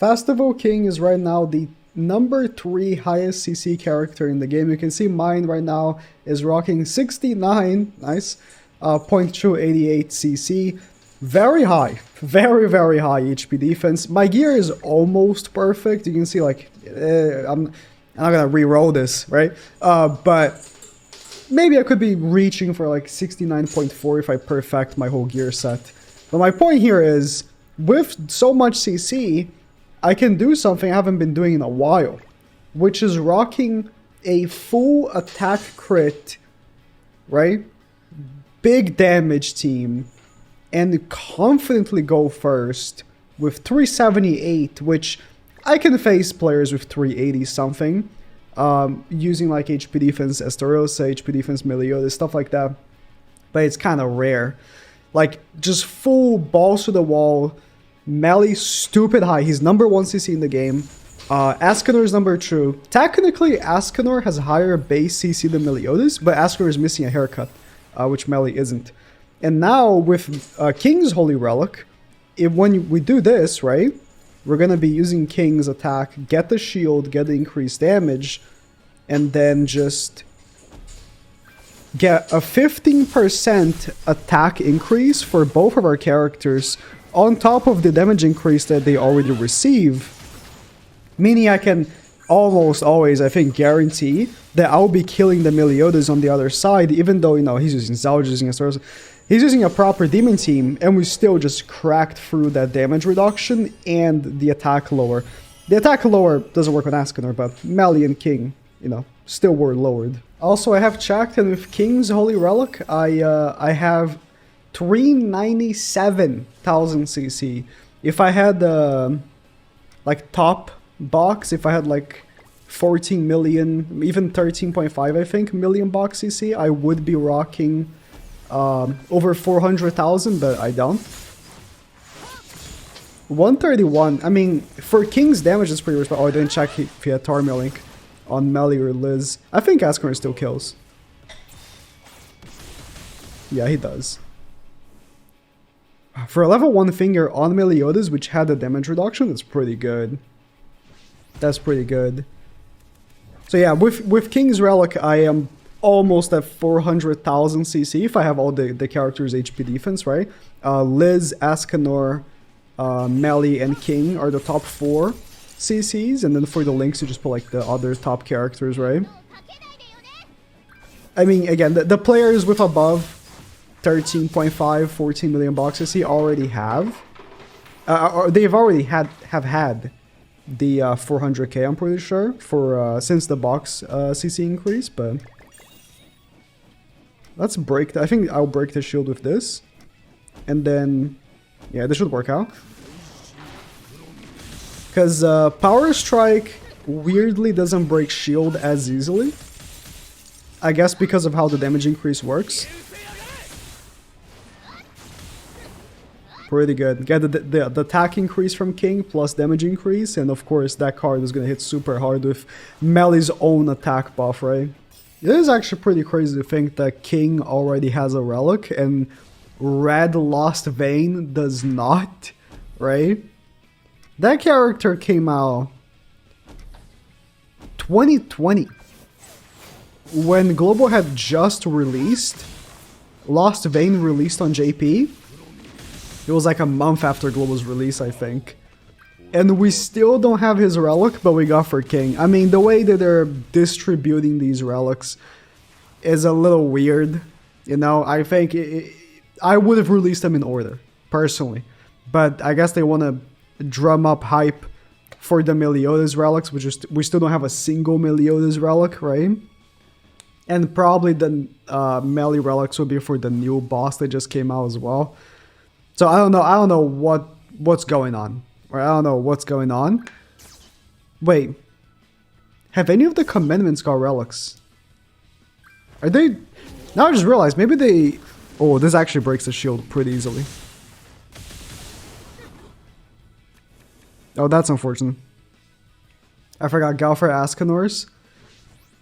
Festival King is right now the number 3 highest CC character in the game. You can see mine right now is rocking 69, nice, 0.288 CC. Very high, very high HP defense. My gear is almost perfect. You can see like, I'm not gonna re-roll this, right? But maybe I could be reaching for like 69.4 if I perfect my whole gear set. But my point here is, with so much CC, I can do something I haven't been doing in a while, which is rocking a full attack crit, right? Big damage team, and confidently go first with 378, which I can face players with 380 something, using like HP defense Estarossa, HP defense Meliodas, stuff like that. But it's kind of rare. Like, just full balls to the wall, melee stupid high. He's number 1 CC in the game. Escanor is number 2. Technically, Escanor has higher base CC than Meliodas, but Escanor is missing a haircut, which melee isn't. And now with King's Holy Relic, when we do this, right, we're going to be using King's attack, get the shield, get the increased damage, and then just get a 15% attack increase for both of our characters on top of the damage increase that they already receive. Meaning I can almost always, I think, guarantee that I'll be killing the Meliodas on the other side, even though, you know, he's using Zalj, using Estarossa. He's using a proper demon team, and we still just cracked through that damage reduction and the attack lower. The attack lower doesn't work on Escanor, but Melee and King, you know, still were lowered. Also, I have checked, and with King's Holy Relic, I have 397,000 CC. If I had like top box, if I had like 14 million, even 13.5, I think, million box CC, I would be rocking over 400,000, but I don't. 131, I mean, for King's damage, it's pretty respectable. Oh, I didn't check if he had Tarmia Link on Melee or Liz. I think Escanor still kills. Yeah, he does. For a level 1 finger on Meliodas, which had a damage reduction, that's pretty good. That's pretty good. So yeah, with King's Relic, I am almost at 400,000 CC if I have all the characters' HP defense, right? Liz, Escanor, Melee, and King are the top 4 CCs, and then for the links, you just put like the other top characters, right? I mean, again, the players with above 13.5, 14 million box CC already have. They've already have had the 400k, I'm pretty sure, for since the box CC increase, but let's break I think I'll break the shield with this, and then yeah, this should work out. Because Power Strike weirdly doesn't break shield as easily. I guess because of how the damage increase works. Pretty good. Get the attack increase from King plus damage increase, and of course that card is gonna hit super hard with Melee's own attack buff, right? It is actually pretty crazy to think that King already has a relic and Red Lost Vein does not, right? That character came out 2020 when Global had just released. Lost Vein released on JP. It was like a month after Global's release, I think. And we still don't have his relic, but we got for King. I mean, the way that they're distributing these relics is a little weird. You know, I think I would have released them in order, personally. But I guess they want to drum up hype for the Meliodas relics, which is, we still don't have a single Meliodas relic, right? And probably the Melee relics will be for the new boss that just came out as well. So I don't know what's going on. Or I don't know what's going on. Wait. Have any of the commandments got relics? Are they... Now I just realized, maybe they... Oh, this actually breaks the shield pretty easily. Oh, that's unfortunate. I forgot Galfer Escanor's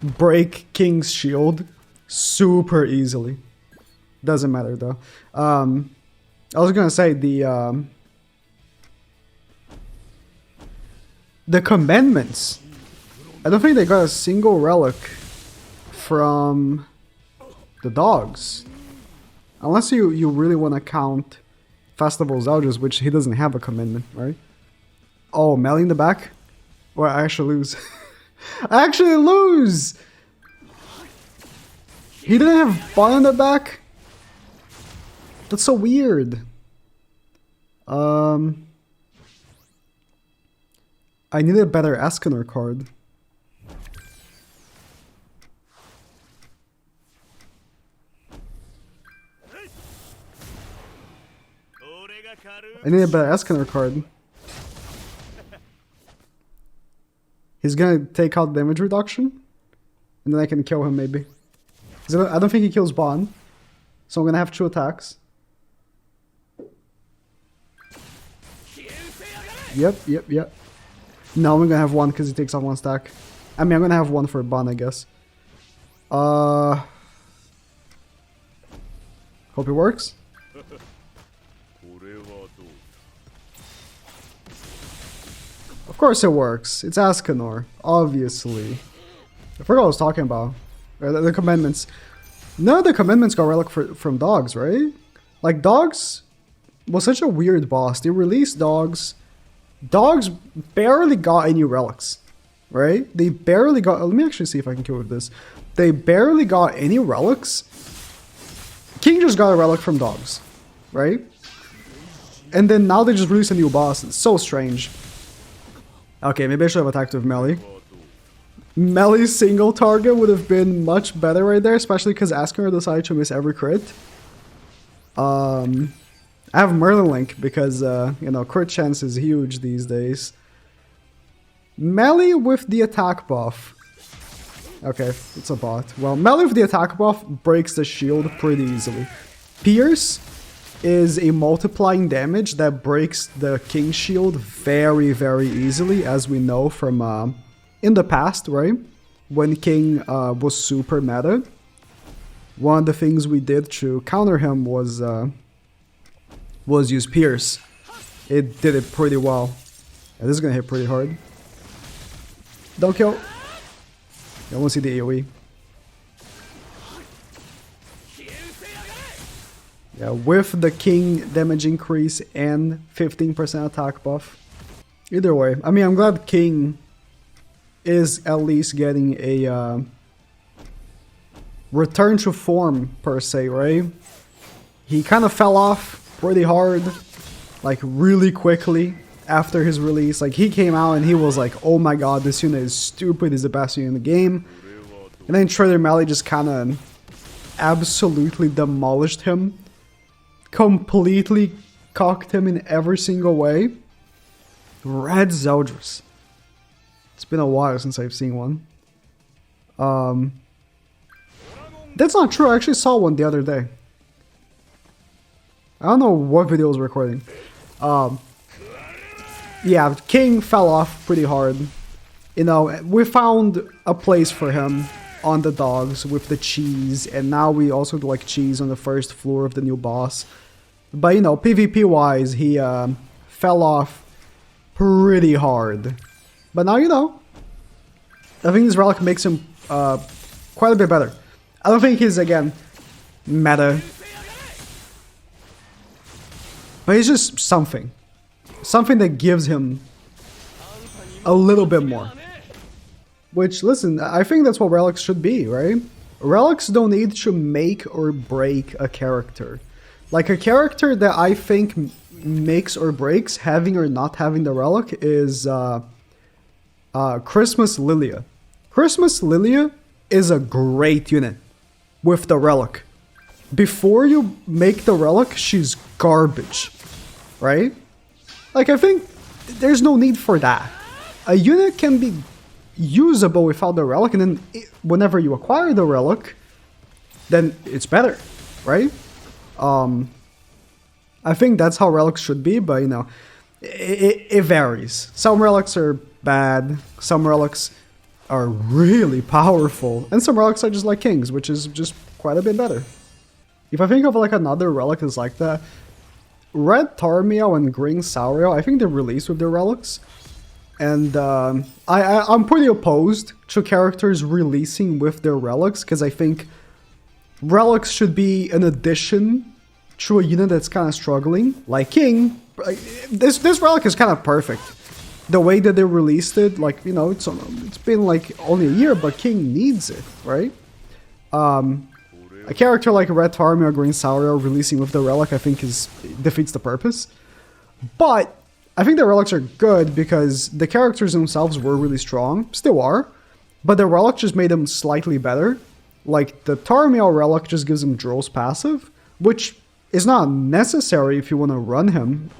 break King's shield super easily. Doesn't matter though. I was gonna say the The commandments. I don't think they got a single relic from the dogs. Unless you really want to count Festival's Elders, which he doesn't have a commandment, right? Oh, Melly in the back? Well, I actually lose. I actually lose! He didn't have Bon in the back? That's so weird. I need a better Escanor card. I need a better Escanor card. He's gonna take out damage reduction, and then I can kill him maybe. I don't think he kills Bon, so I'm gonna have 2 attacks. Yep. No, I'm gonna have 1 because he takes off 1 stack. I mean, I'm gonna have 1 for Bon, I guess. Hope it works. Of course it works. It's Escanor, obviously. I forgot what I was talking about. The commandments. None of the commandments got relic from dogs, right? Like, dogs was such a weird boss. They released dogs. Dogs barely got any relics, right? They barely got... Let me actually see if I can kill with this. They barely got any relics. King just got a relic from dogs, right? And then now they just released a new boss. It's so strange. Okay, maybe I should have attacked with Melee. Melee's single target would have been much better right there, especially because Escanor decided to miss every crit. I have Merlin Link because, you know, crit chance is huge these days. Melee with the attack buff. Okay, it's a bot. Well, Melee with the attack buff breaks the shield pretty easily. Pierce is a multiplying damage that breaks the King shield very, very easily, as we know from in the past, right? When King was super meta. One of the things we did to counter him was use Pierce. It did it pretty well. Yeah, this is gonna hit pretty hard. Don't kill. I want to see the AoE. Yeah, with the King damage increase and 15% attack buff. Either way, I mean, I'm glad King is at least getting a return to form, per se, right? He kind of fell off pretty hard, like really quickly after his release. Like, he came out and he was like, oh my god, this unit is stupid, is the best unit in the game. And then Trader Melee just kind of absolutely demolished him. Completely cocked him in every single way. Red Zeldris. It's been a while since I've seen one. That's not true, I actually saw one the other day. I don't know what video I was recording. Yeah, King fell off pretty hard. You know, we found a place for him on the dogs with the cheese, and now we also do like cheese on the first floor of the new boss. But you know, PvP wise, he fell off pretty hard. But now you know. I think this relic makes him quite a bit better. I don't think he's, again, meta. But he's just something. Something that gives him a little bit more. Which, listen, I think that's what relics should be, right? Relics don't need to make or break a character. Like, a character that I think makes or breaks having or not having the relic is Christmas Lilia. Christmas Lilia is a great unit with the relic. Before you make the relic, she's garbage, right? Like, I think there's no need for that. A unit can be usable without the relic, and then whenever you acquire the relic, then it's better, right? I think that's how relics should be, but you know, it varies. Some relics are bad, some relics are really powerful, and some relics are just like kings, which is just quite a bit better. If I think of like another relic that's like that, Red Tarmiel and Green Sauriel, I think they're released with their relics, And I'm pretty opposed to characters releasing with their relics, because I think relics should be an addition to a unit that's kind of struggling. Like King, this relic is kind of perfect. The way that they released it, like, you know, it's been like only a year, but King needs it, right? A character like Red Army or Green Saurio releasing with the relic, I think, defeats the purpose. But I think the relics are good because the characters themselves were really strong, still are, but the relic just made them slightly better. Like, the Tarmiel relic just gives him Drill's passive, which is not necessary if you want to run him.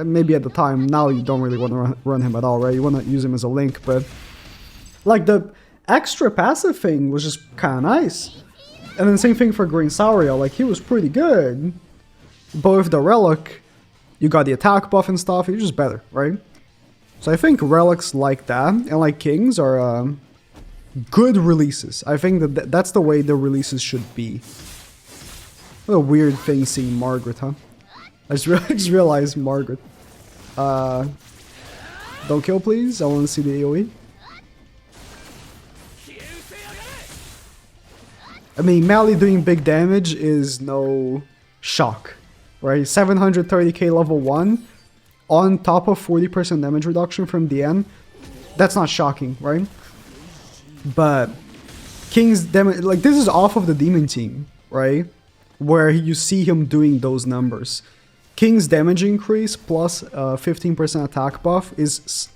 Maybe at the time, now you don't really want to run him at all, right? You want to use him as a link, but like, the extra passive thing was just kind of nice. And then same thing for Green Saurio, like, he was pretty good, but with the relic, you got the attack buff and stuff, you're just better, right? So I think relics like that, and like Kings, are good releases. I think that's the way the releases should be. What a weird thing seeing Margaret, huh? I just realized Margaret. Don't kill, please. I want to see the AoE. I mean, Mally doing big damage is no shock, right? 730k level 1 on top of 40% damage reduction from the end. That's not shocking, right? But King's damage, like, this is off of the Demon Team, right? Where you see him doing those numbers. King's damage increase plus 15% attack buff is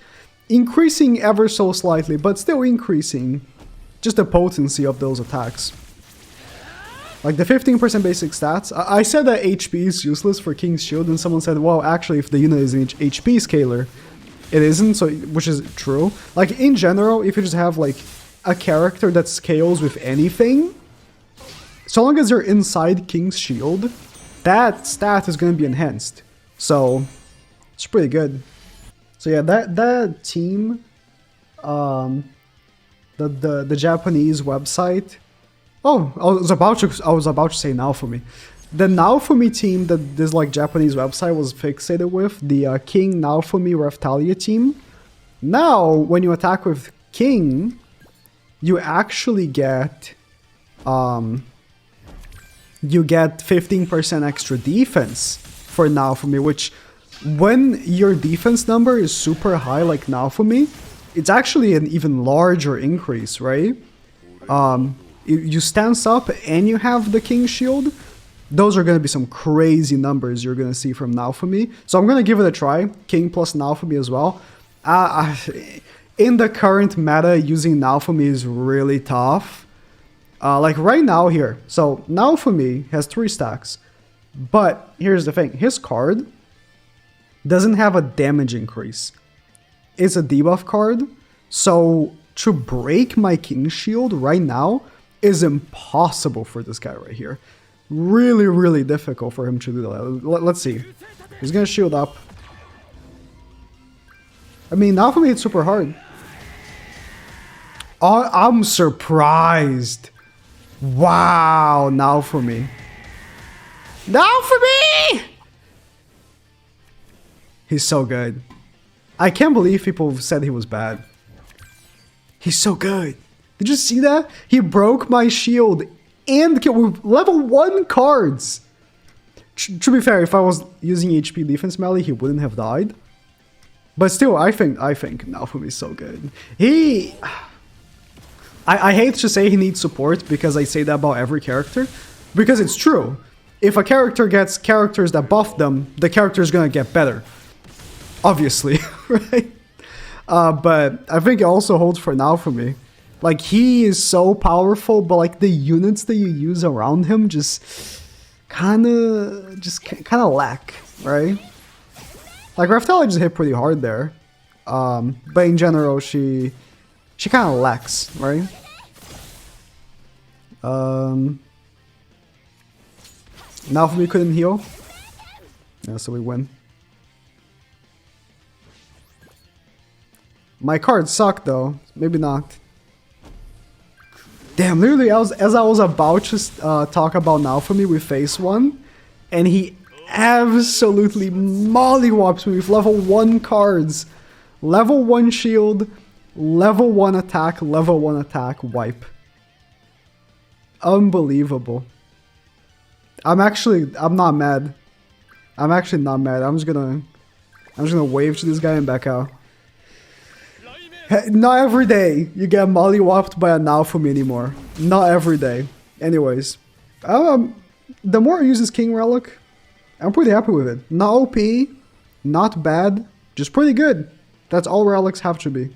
increasing ever so slightly, but still increasing just the potency of those attacks. Like, the 15% basic stats, I said that HP is useless for King's Shield, and someone said, well, actually, if the unit is an HP scaler, it isn't, so, which is true. Like, in general, if you just have, like, a character that scales with anything, so long as you're inside King's Shield, that stat is going to be enhanced. So, it's pretty good. So yeah, that team, the Japanese website. Oh, I was about to say Naofumi. The Naofumi team that this like Japanese website was fixated with, the King Naofumi Raphtalia team. Now, when you attack with King, you actually get 15% extra defense for Naofumi, which when your defense number is super high like Naofumi, it's actually an even larger increase, right? You stance up and you have the King Shield, those are going to be some crazy numbers you're going to see from Naofumi. So I'm going to give it a try, King plus Naofumi as well. In the current meta, using Naofumi is really tough. Like right now here, so Naofumi has 3 stacks, but here's the thing, his card doesn't have a damage increase. It's a debuff card, so to break my King Shield right now is impossible for this guy right here. Really, really difficult for him to do that. Let's see. He's gonna shield up. I mean, Naofumi hits super hard. Oh, I'm surprised. Wow, Naofumi. Naofumi! He's so good. I can't believe people said he was bad. He's so good. Did you see that? He broke my shield and killed with level 1 cards. To be fair, if I was using HP defense melee, he wouldn't have died. But still, I think Naofumi is so good. I hate to say he needs support because I say that about every character. Because it's true. If a character gets characters that buff them, the character is gonna get better. Obviously, right? But I think it also holds for Naofumi. Like, he is so powerful, but like the units that you use around him just kind of lack, right? Like, Raphtalia just hit pretty hard there. But in general, she kind of lacks, right? Naofumi couldn't heal. Yeah, so we win. My cards suck though. Maybe not. Damn, literally, as I was about to talk about Naofumi with phase 1, and he absolutely mollywops me with level 1 cards. Level 1 shield, level 1 attack, level 1 attack, wipe. Unbelievable. I'm not mad. I'm actually not mad. I'm just gonna wave to this guy and back out. Hey, not every day you get mollywopped by a Naofumi anymore. Not every day. Anyways, the more I use this King Relic, I'm pretty happy with it. Not OP, not bad, just pretty good. That's all relics have to be.